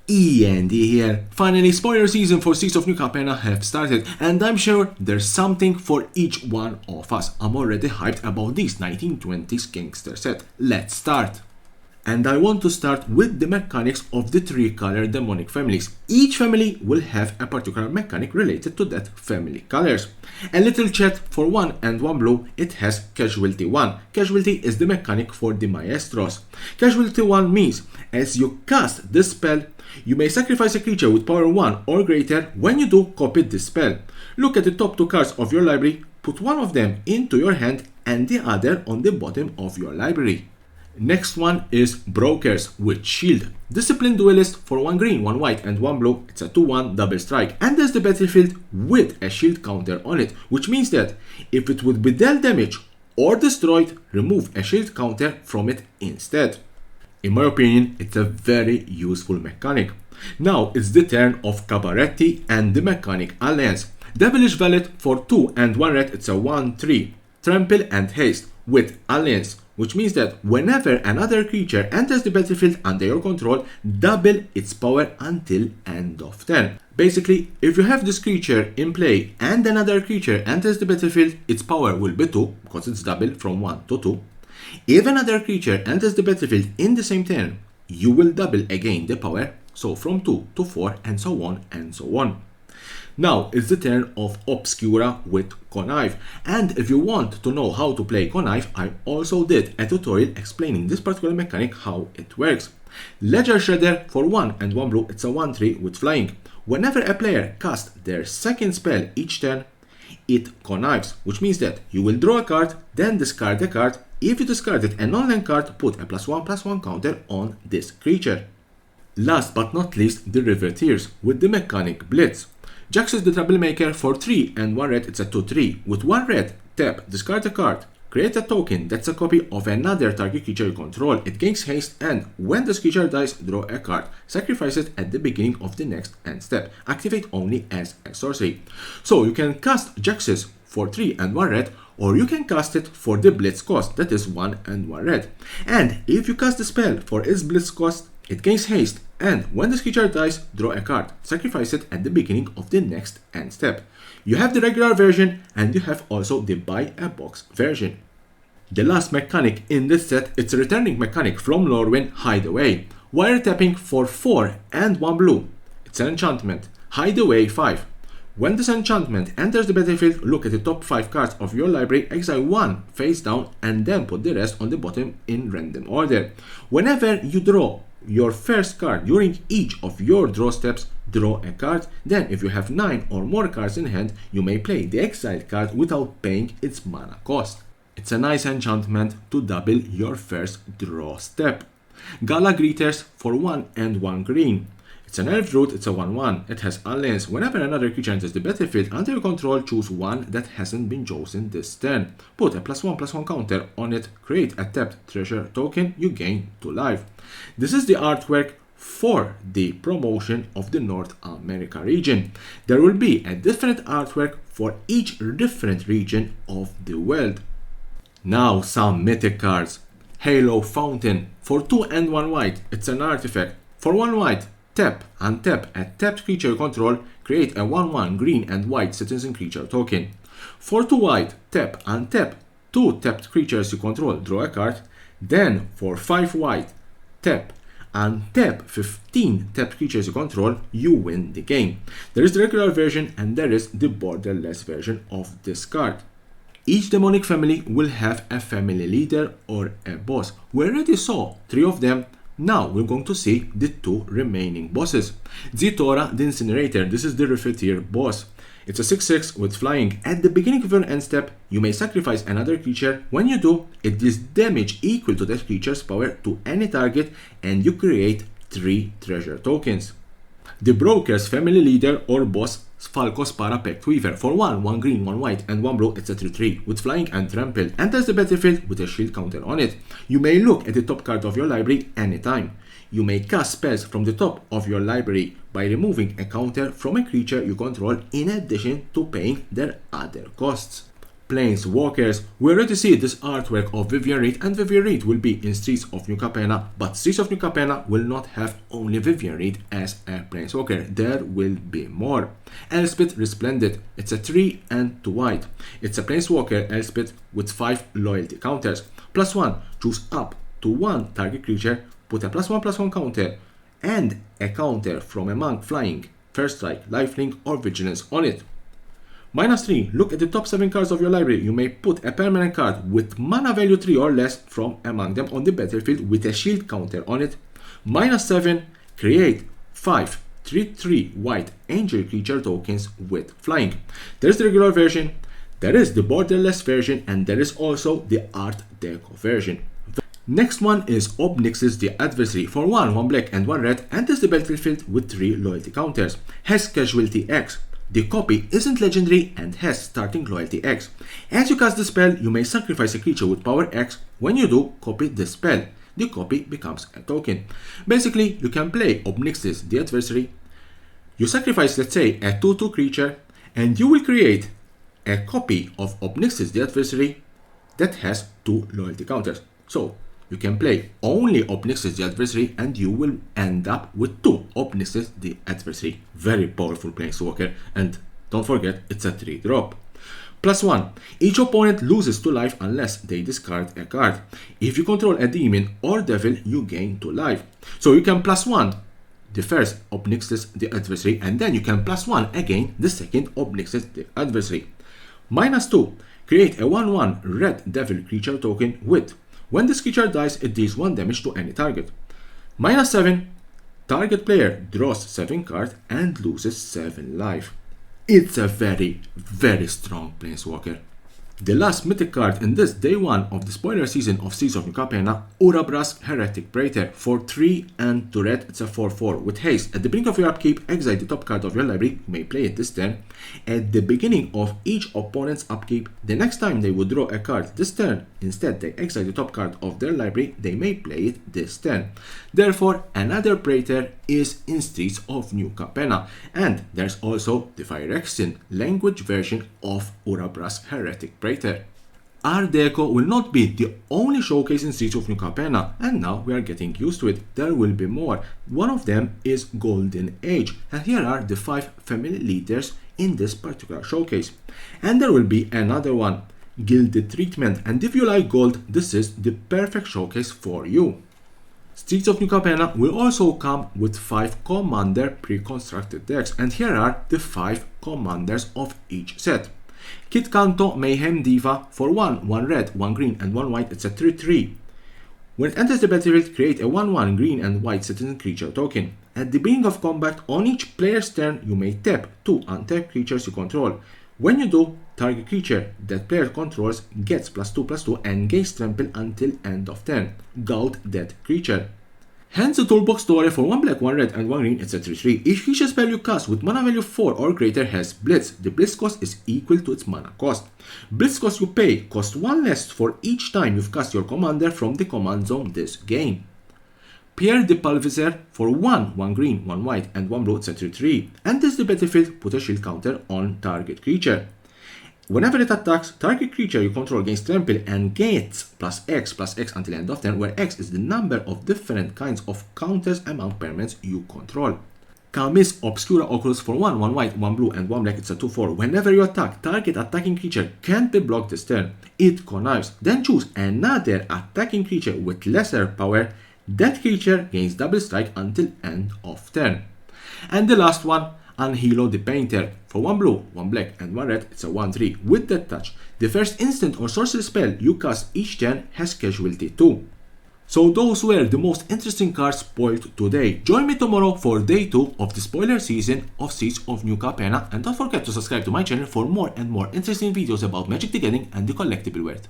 E.N.D here. Finally, spoiler season for Seeds of New Capenna have started, and I'm sure there's something for each one of us. I'm already hyped about this 1920s gangster set. Let's start. And I want to start with the mechanics of the 3-color demonic families. Each family will have a particular mechanic related to that family colors. A little chat for 1 and 1 blue, it has Casualty 1. Casualty is the mechanic for the Maestros. Casualty 1 means, as you cast this spell, you may sacrifice a creature with power 1 or greater. When you do, copy this spell. Look at the top 2 cards of your library, put one of them into your hand and the other on the bottom of your library. Next one is Brokers with Shield. Disciplined Dualist for 1 green, 1 white and 1 blue. It's a 2/1 double strike and there's the battlefield with a shield counter on it, which means that if it would be dealt damage or destroyed, remove a shield counter from it instead. In my opinion, it's a very useful mechanic. Now it's the turn of Cabaretti and the mechanic Alliance. Devilish Valet for 2 and 1 red, it's a 1/3. Trample and Haste with Alliance, which means that whenever another creature enters the battlefield under your control, double its power until end of turn. Basically, if you have this creature in play and another creature enters the battlefield, its power will be 2, because it's double from 1 to 2. If another creature enters the battlefield in the same turn, you will double again the power, so from 2 to 4 and so on and so on. Now it's the turn of Obscura with Connive, and if you want to know how to play Connive, I also did a tutorial explaining this particular mechanic, how it works. Ledger Shredder for 1 and 1 blue, it's a 1/3 with flying. Whenever a player casts their second spell each turn, it connives, which means that you will draw a card, then discard the card. If you discarded a non-land card, put a +1/+1 counter on this creature. Last but not least, the Riveteers with the mechanic Blitz. Jax is the troublemaker for 3 and 1 red, it's a 2/3. With 1 red, tap, discard a card, create a token that's a copy of another target creature you control. It gains haste, and when this creature dies, draw a card. Sacrifice it at the beginning of the next end step. Activate only as a sorcery. So you can cast Jax's for 3 and 1 red, or you can cast it for the Blitz cost, that is 1 and 1 red. And if you cast the spell for its Blitz cost, it gains haste, and when this creature dies, draw a card. Sacrifice it at the beginning of the next end step. You have the regular version, and you have also the buy a box version. The last mechanic in this set, it's a returning mechanic from Lorwyn, Hideaway. Wiretapping for 4 and 1 blue. It's an enchantment. Hideaway 5. When this enchantment enters the battlefield, look at the top 5 cards of your library, exile 1 face down, and then put the rest on the bottom in random order. Whenever you draw your first card during each of your draw steps, draw a card. Then if you have 9 or more cards in hand, you may play the exiled card without paying its mana cost. It's a nice enchantment to double your first draw step. Gala Greeters for 1 and 1 green. It's an elf root, it's a 1/1. It has Alliance. Whenever another creature enters the battlefield under your control, choose one that hasn't been chosen this turn. Put a +1/+1 counter on it, create a tapped treasure token, you gain 2 life. This is the artwork for the promotion of the North America region. There will be a different artwork for each different region of the world. Now some mythic cards. Halo Fountain for 2 and 1 white. It's an artifact. For 1 white, tap, untap a tapped creature you control, create a 1/1 green and white citizen creature token. For 2 white, tap, untap 2 tapped creatures you control, draw a card. Then for 5 white, tap, untap 15 tapped creatures you control, you win the game. There is the regular version and there is the borderless version of this card. Each demonic family will have a family leader or a boss. We already saw 3 of them. Now we're going to see the 2 remaining bosses. Torah the Incinerator, this is the Riveteer boss. It's a 6/6 with flying. At the beginning of your end step, you may sacrifice another creature. When you do, it deals damage equal to that creature's power to any target, and you create 3 treasure tokens. The Broker's family leader or boss, Falcos Pact Weaver. For 1 green, 1 white and 1 blue, it's a 3/3 with flying and trample. Enters the battlefield with a shield counter on it. You may look at the top card of your library anytime. You may cast spells from the top of your library by removing a counter from a creature you control in addition to paying their other costs. Planeswalkers. We already see this artwork of Vivian Reed, and Vivian Reed will be in Streets of New Capenna, but Streets of New Capenna will not have only Vivian Reed as a Planeswalker. There will be more. ELSPETH Resplendent. It's a 3 and 2 white. It's a Planeswalker ELSPETH with 5 loyalty counters. +1, choose up to 1 target creature, put a +1/+1 counter and a counter from a monk flying, first strike, lifelink or vigilance on it. -3, look at the top 7 cards of your library. You may put a permanent card with mana value 3 or less from among them on the battlefield with a shield counter on it. -7, create 5 3/3 white angel creature tokens with flying. There's the regular version, there is the borderless version, and there is also the art deco version. Next one is NIXILLIS the Adversary for 1 black and 1 red, enters the battlefield with 3 loyalty counters. Has casualty X. The copy isn't legendary and has starting loyalty X. As you cast the spell, you may sacrifice a creature with power X. When you do, copy the spell. The copy becomes a token. Basically, you can play NIXILLIS the Adversary. You sacrifice, let's say, a 2/2 creature, and you will create a copy of NIXILLIS the Adversary that has 2 loyalty counters. So, you can play only NIXILLIS the Adversary and you will end up with 2 NIXILLIS the Adversary. Very powerful Planeswalker, and don't forget it's a 3-drop. +1, each opponent loses 2 life unless they discard a card. If you control a demon or devil, you gain 2 life. So you can +1 the first NIXILLIS the Adversary, and then you can +1 again the second NIXILLIS the Adversary. -2, create a 1/1 red devil creature token with, when this creature dies, it deals 1 damage to any target. -7, target player draws 7 cards and loses 7 life. It's a very, very strong Planeswalker. The last mythic card in this day 1 of the spoiler season of Streets of New Capenna, Urabrask Heretic Praetor for 3 and 2 red. It's a 4/4 with haste. At the beginning of your upkeep, exile the top card of your library. You may play it this turn. At the beginning of each opponent's upkeep, the next time they would draw a card this turn, instead they exile the top card of their library, they may play it this turn. Therefore, another Praetor is in Streets of New Capenna. And there's also the Phyrexian language version of Urabrask Heretic Praetor. Art Deco will not be the only showcase in Streets of New Capenna, and now we are getting used to it. There will be more. One of them is Golden Age, and here are the 5 family leaders in this particular showcase. And there will be another one, Gilded Treatment, and if you like gold, this is the perfect showcase for you. Streets of New Capenna will also come with 5 commander pre-constructed decks, and here are the 5 commanders of each set. Kit Kanto Mayhem Diva for 1 red, 1 green and 1 white. It's a 3/3. When it enters the battlefield, create a 1/1 green and white citizen creature token. At the beginning of combat, on each player's turn, you may tap 2 untapped creatures you control. When you do, target creature that player controls gets +2/+2 and gains trample until end of turn. Gaunt that creature. Hence the Toolbox Story for 1 black, 1 red and 1 green. It's a 3/3. Each creature spell you cast with mana value 4 or greater has Blitz. The Blitz cost is equal to its mana cost. Blitz cost you pay cost 1 less for each time you've cast your commander from the command zone this game. Pierre the Pulverizar for 1 green, 1 white and 1 blue. It's a 3/3. Enters the battlefield, put a shield counter on target creature. Whenever it attacks, target creature you control gains trample and gets +X until end of turn, where X is the number of different kinds of counters among permanents you control. Camis Obscura Oculus for 1 white, 1 blue and 1 black. It's a 2/4. Whenever you attack, target attacking creature can't be blocked this turn. It connives. Then choose another attacking creature with lesser power. That creature gains double strike until end of turn. And the last one, Anhilo the Painter for 1 blue, 1 black and 1 red. It's a 1/3 with that touch. The first instant or sorcery spell you cast each turn has casualty 2. So those were the most interesting cards spoiled today. Join me tomorrow for day 2 of the spoiler season of Streets of New Capenna, and don't forget to subscribe to my channel for more and more interesting videos about Magic the Gathering and the collectible world.